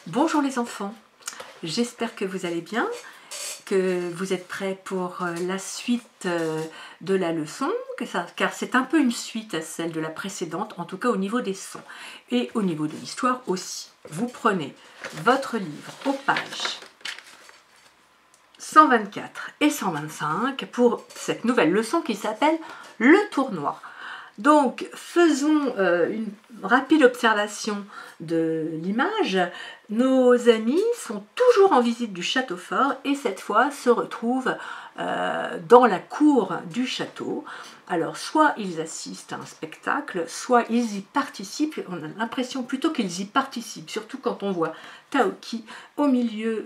Bonjour les enfants, j'espère que vous allez bien, que vous êtes prêts pour la suite de la leçon, car c'est un peu une suite à celle de la précédente, en tout cas au niveau des sons et au niveau de l'histoire aussi. Vous prenez votre livre aux pages 124 et 125 pour cette nouvelle leçon qui s'appelle le tournoi. Donc, faisons une rapide observation de l'image. Nos amis sont toujours en visite du château fort et cette fois se retrouvent dans la cour du château. Alors, soit ils assistent à un spectacle, soit ils y participent. On a l'impression plutôt qu'ils y participent, surtout quand on voit Taoki au milieu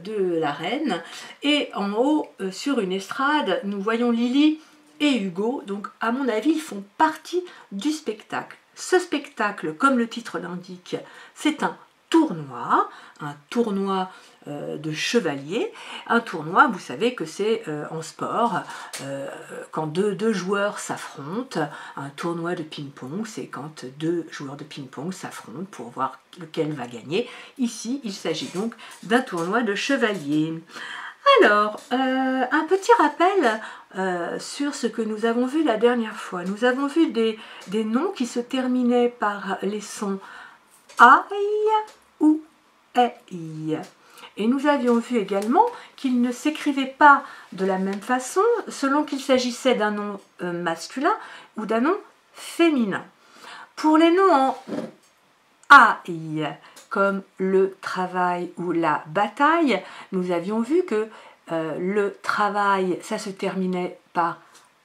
de l'arène. Et en haut, sur une estrade, nous voyons Lily et Hugo, donc à mon avis, ils font partie du spectacle. Ce spectacle, comme le titre l'indique, c'est un tournoi de chevalier. Un tournoi, vous savez que c'est en sport, quand deux joueurs s'affrontent. Un tournoi de ping-pong, c'est quand deux joueurs de ping-pong s'affrontent pour voir lequel va gagner. Ici, il s'agit donc d'un tournoi de chevalier. Alors, un petit rappel sur ce que nous avons vu la dernière fois. Nous avons vu des noms qui se terminaient par les sons aïe ou ei. Et nous avions vu également qu'ils ne s'écrivaient pas de la même façon selon qu'il s'agissait d'un nom masculin ou d'un nom féminin. Pour les noms en aïe, comme le travail ou la bataille, nous avions vu que le travail, ça se terminait par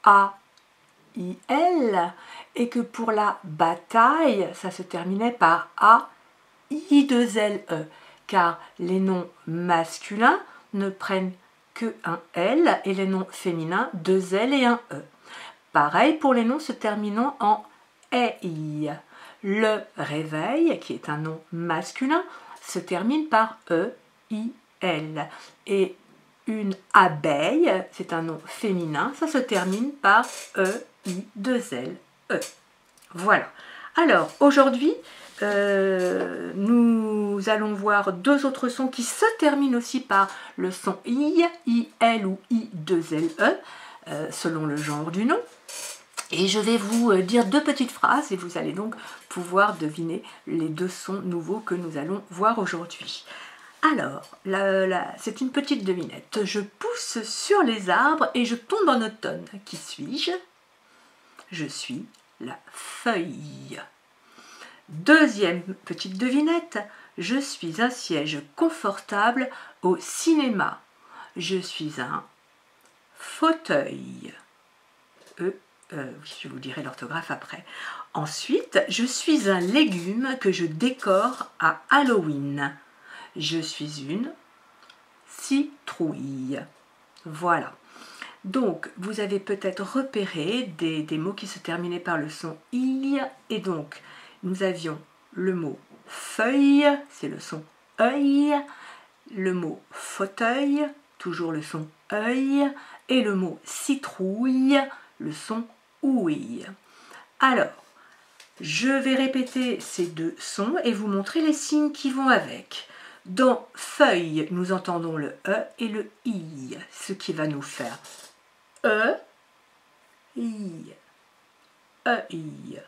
A-I-L, et que pour la bataille, ça se terminait par A-I-2-L-E, car les noms masculins ne prennent que un L, et les noms féminins, deux L et un E. Pareil pour les noms se terminant en EI. Le réveil, qui est un nom masculin, se termine par E-I-L. Et une abeille, c'est un nom féminin, ça se termine par E-I-2-L-E. Voilà. Alors, aujourd'hui, nous allons voir deux autres sons qui se terminent aussi par le son I, I-L ou I-2-L-E, selon le genre du nom. Et je vais vous dire deux petites phrases et vous allez donc pouvoir deviner les deux sons nouveaux que nous allons voir aujourd'hui. Alors, c'est une petite devinette. Je pousse sur les arbres et je tombe en automne. Qui suis-je? Je suis la feuille. Deuxième petite devinette. Je suis un siège confortable au cinéma. Je suis un fauteuil. Je vous dirai l'orthographe après. Ensuite, je suis un légume que je décore à Halloween. Je suis une citrouille. Voilà. Donc, vous avez peut-être repéré des mots qui se terminaient par le son I. Et donc, nous avions le mot feuille, c'est le son œil. Le mot fauteuil, toujours le son œil. Et le mot citrouille, le son ouïe. Alors, je vais répéter ces deux sons et vous montrer les signes qui vont avec. Dans feuille, nous entendons le E et le I, ce qui va nous faire E, I, E, I,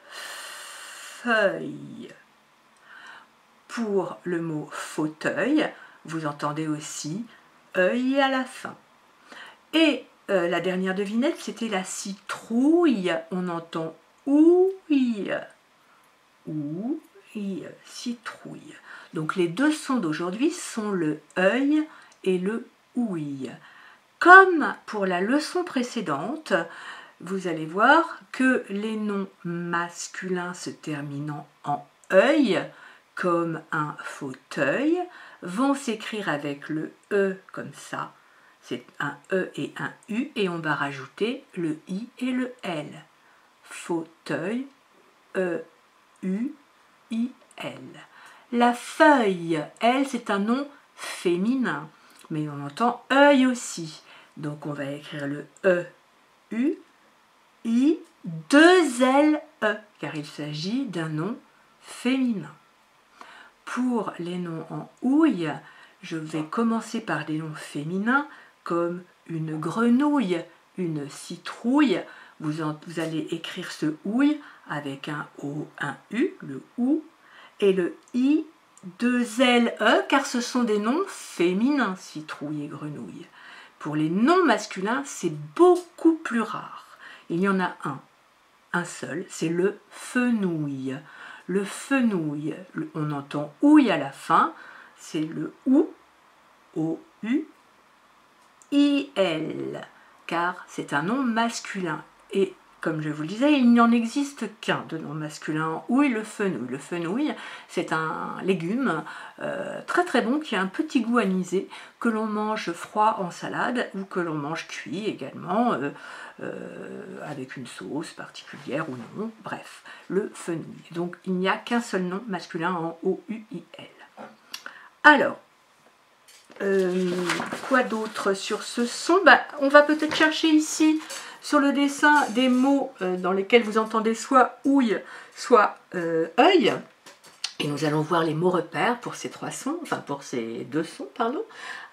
feuille. Pour le mot fauteuil, vous entendez aussi œil à la fin. Et la dernière devinette, c'était la citrouille. On entend ouille, ouille, citrouille. Donc les deux sons d'aujourd'hui sont le œil et le ouille. Comme pour la leçon précédente, vous allez voir que les noms masculins se terminant en œil, comme un fauteuil, vont s'écrire avec le E comme ça. C'est un E et un U et on va rajouter le I et le L. Fauteuil, E, U, I, L. La feuille, elle, c'est un nom féminin, mais on entend œil aussi. Donc on va écrire le E, U, I, 2 L, E, car il s'agit d'un nom féminin. pour les noms en ouille, je vais commencer par des noms féminins comme une grenouille, une citrouille. Vous allez écrire ce ouille avec un O, un U, le OU, et le I, 2 L, E, car ce sont des noms féminins, citrouille et grenouille. Pour les noms masculins, c'est beaucoup plus rare. Il y en a un seul, c'est le fenouil. Le fenouil, on entend ouille à la fin, c'est le OU, O-U, I-L, car c'est un nom masculin. Et comme je vous le disais, il n'en existe qu'un de nom masculin en ouille, le fenouil. Le fenouil, c'est un légume très très bon qui a un petit goût anisé que l'on mange froid en salade ou que l'on mange cuit également avec une sauce particulière ou non. Bref, le fenouil. Donc il n'y a qu'un seul nom masculin en O-U-I-L. Alors, quoi d'autre sur ce son? On va peut-être chercher ici sur le dessin des mots dans lesquels vous entendez soit ouille, soit œil. Et nous allons voir les mots repères pour ces trois sons, enfin pour ces deux sons, pardon.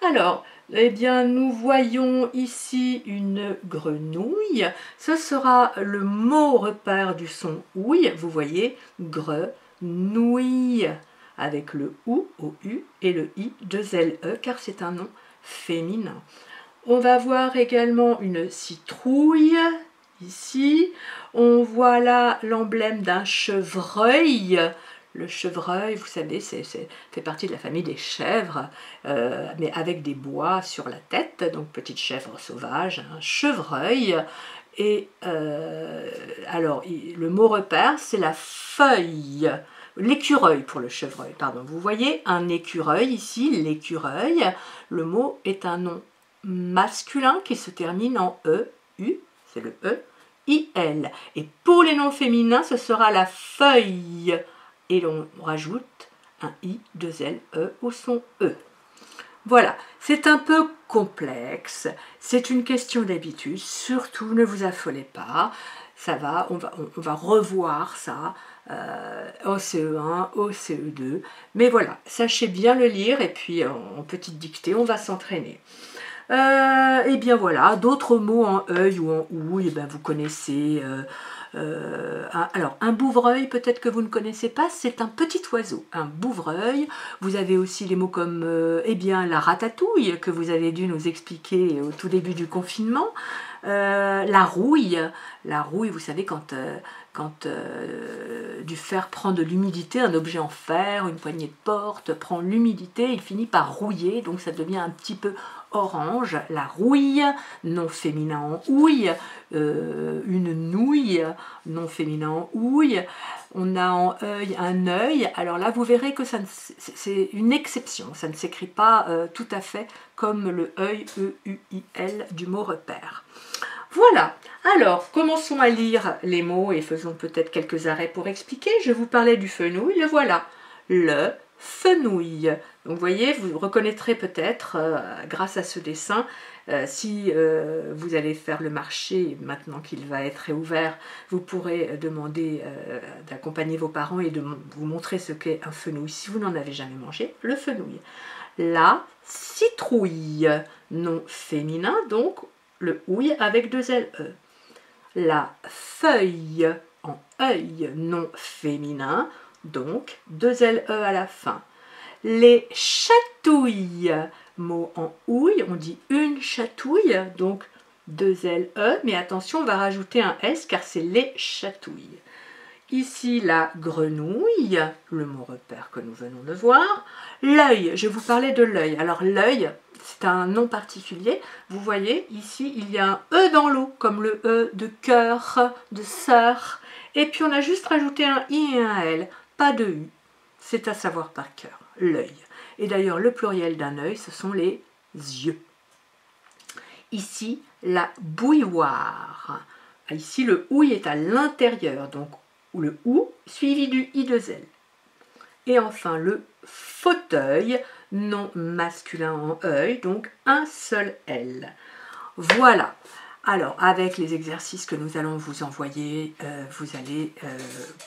Alors, eh bien, nous voyons ici une grenouille. Ce sera le mot repère du son ouille. Vous voyez, grenouille, avec le OU, O-U, et le I, 2 L-E, car c'est un nom féminin. On va voir également une citrouille, ici. On voit là l'emblème d'un chevreuil. Le chevreuil, vous savez, fait partie de la famille des chèvres, mais avec des bois sur la tête, donc petite chèvre sauvage, un chevreuil. Et alors, le mot repère, c'est la feuille. L'écureuil pour le chevreuil, pardon. Vous voyez un écureuil ici, l'écureuil. Le mot est un nom masculin qui se termine en E, U, c'est le E, I, L. Et pour les noms féminins, ce sera la feuille. Et l'on rajoute un I, 2 L, E au son E. Voilà, c'est un peu complexe, c'est une question d'habitude, surtout ne vous affolez pas, ça va, on va revoir ça au CE1, au CE2, mais voilà, sachez bien le lire et puis en petite dictée, on va s'entraîner. Et bien voilà, d'autres mots en œil ou en ouille, ben vous connaissez. Alors, un bouvreuil, peut-être que vous ne connaissez pas, c'est un petit oiseau, un bouvreuil. Vous avez aussi les mots comme eh bien, la ratatouille, que vous avez dû nous expliquer au tout début du confinement. La rouille, vous savez, quand du fer prend de l'humidité, un objet en fer, une poignée de porte prend l'humidité, il finit par rouiller, donc ça devient un petit peu orange. La rouille, nom féminin en ouille, une nouille, nom féminin en ouille. On a en œil un œil. Alors là, vous verrez que c'est une exception. Ça ne s'écrit pas tout à fait comme le œil, E-U-I-L du mot repère. Voilà, alors commençons à lire les mots et faisons peut-être quelques arrêts pour expliquer. Je vous parlais du fenouil, le voilà, le fenouil. Donc vous voyez, vous reconnaîtrez peut-être grâce à ce dessin, si vous allez faire le marché maintenant qu'il va être réouvert, vous pourrez demander d'accompagner vos parents et de vous montrer ce qu'est un fenouil si vous n'en avez jamais mangé, le fenouil. La citrouille, nom féminin donc, le ouille avec 2 L-E. La feuille en œil, nom féminin, donc 2 L-E à la fin. Les chatouilles, mot en ouille, on dit une chatouille, donc 2 L-E, mais attention, on va rajouter un S car c'est les chatouilles. Ici, la grenouille, le mot repère que nous venons de voir. L'œil, je vous parlais de l'œil. Alors l'œil, c'est un nom particulier. Vous voyez, ici, il y a un E dans l'eau, comme le E de cœur, de sœur. Et puis, on a juste rajouté un I et un L, pas de U. C'est à savoir par cœur, l'œil. Et d'ailleurs, le pluriel d'un œil, ce sont les yeux. Ici, la bouilloire. Ici, le ouille est à l'intérieur, donc le OU suivi du I2L. Et enfin, le fauteuil, nom masculin en œil, donc un seul L. Voilà. Alors, avec les exercices que nous allons vous envoyer, vous allez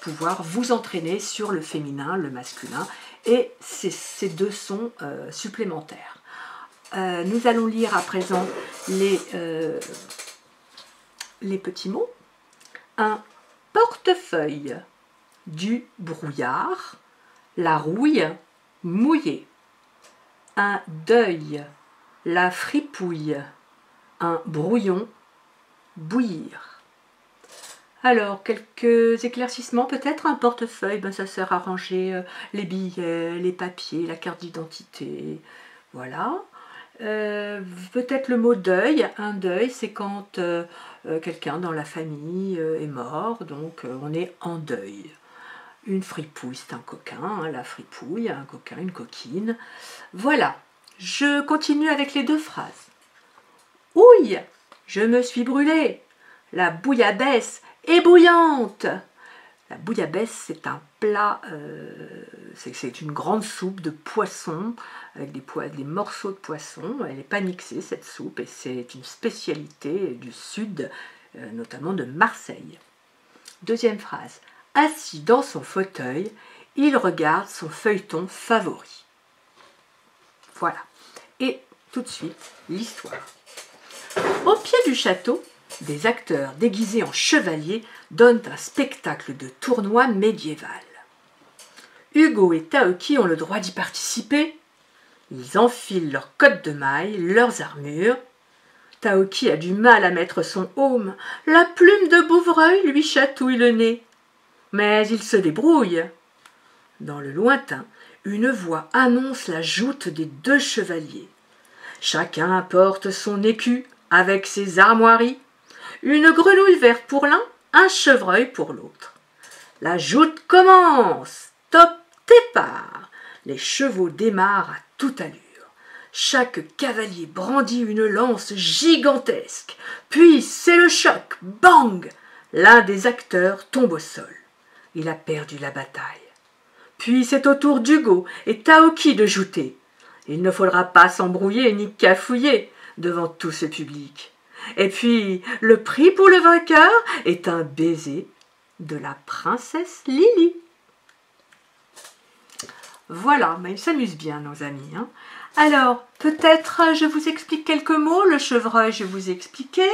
pouvoir vous entraîner sur le féminin, le masculin, et ces deux sons supplémentaires. Nous allons lire à présent les petits mots. Un portefeuille, du brouillard, la rouille mouillée. Un deuil, la fripouille, un brouillon bouillir. Alors, quelques éclaircissements, peut-être un portefeuille, ben, ça sert à ranger les billets, les papiers, la carte d'identité, voilà. Peut-être le mot deuil, un deuil, c'est quand quelqu'un dans la famille est mort, donc on est en deuil. Une fripouille, c'est un coquin, hein, la fripouille, un coquin, une coquine. Voilà, je continue avec les deux phrases. Ouille, je me suis brûlée. La bouillabaisse est bouillante. La bouillabaisse, c'est un plat, c'est une grande soupe de poisson, avec des morceaux de poisson. Elle n'est pas mixée, cette soupe, et c'est une spécialité du sud, notamment de Marseille. Deuxième phrase. Assis dans son fauteuil, il regarde son feuilleton favori. Voilà. Et tout de suite, l'histoire. Au pied du château, des acteurs déguisés en chevaliers donnent un spectacle de tournoi médiéval. Hugo et Taoki ont le droit d'y participer. Ils enfilent leurs cottes de mailles, leurs armures. Taoki a du mal à mettre son aume. La plume de Bouvreuil lui chatouille le nez. Mais il se débrouille. Dans le lointain, une voix annonce la joute des deux chevaliers. Chacun porte son écu avec ses armoiries. Une grenouille verte pour l'un, un chevreuil pour l'autre. La joute commence. Top départ. Les chevaux démarrent à toute allure. Chaque cavalier brandit une lance gigantesque. Puis c'est le choc. Bang! L'un des acteurs tombe au sol. Il a perdu la bataille. Puis c'est au tour d'Hugo et Taoki de jouter. Il ne faudra pas s'embrouiller ni cafouiller devant tout ce public. Et puis, le prix pour le vainqueur est un baiser de la princesse Lily. Voilà, mais ils s'amusent bien, nos amis, hein. Alors, peut-être je vous explique quelques mots. Le chevreuil, je vous ai expliqué.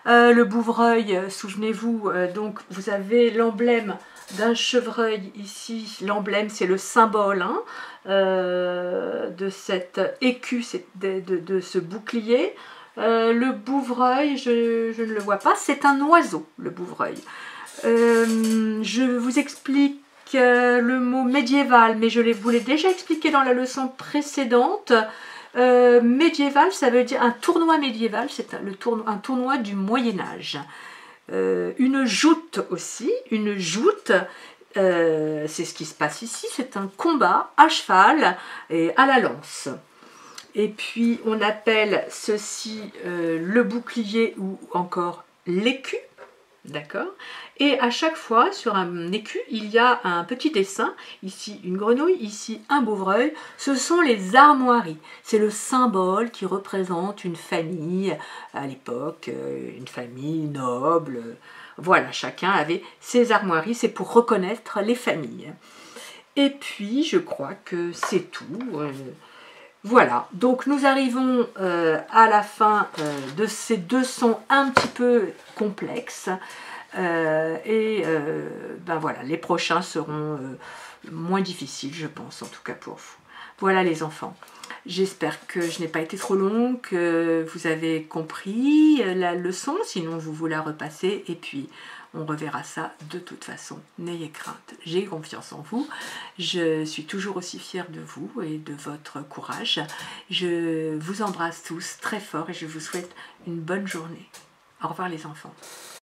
Le bouvreuil, souvenez-vous, donc vous avez l'emblème d'un chevreuil ici. L'emblème, c'est le symbole, hein, de cet écu, de ce bouclier. Le bouvreuil, je ne le vois pas, c'est un oiseau, le bouvreuil. Je vous explique le mot médiéval, mais je vous l'ai déjà expliqué dans la leçon précédente. Médiéval, ça veut dire un tournoi médiéval, c'est un tournoi du Moyen-Âge. Une joute aussi, une joute, c'est ce qui se passe ici, c'est un combat à cheval et à la lance. Et puis on appelle ceci le bouclier ou encore l'écu, d'accord? Et à chaque fois sur un écu, il y a un petit dessin, ici une grenouille, ici un bouvreuil. Ce sont les armoiries, c'est le symbole qui représente une famille à l'époque, une famille noble. Voilà, chacun avait ses armoiries, c'est pour reconnaître les familles. Et puis je crois que c'est tout. Voilà, donc nous arrivons à la fin de ces deux sons un petit peu complexes. Ben voilà, les prochains seront moins difficiles, je pense, en tout cas pour vous. Voilà les enfants. J'espère que je n'ai pas été trop longue, que vous avez compris la leçon, sinon vous la repassez et puis on reverra ça de toute façon. N'ayez crainte, j'ai confiance en vous. Je suis toujours aussi fière de vous et de votre courage. Je vous embrasse tous très fort et je vous souhaite une bonne journée. Au revoir les enfants.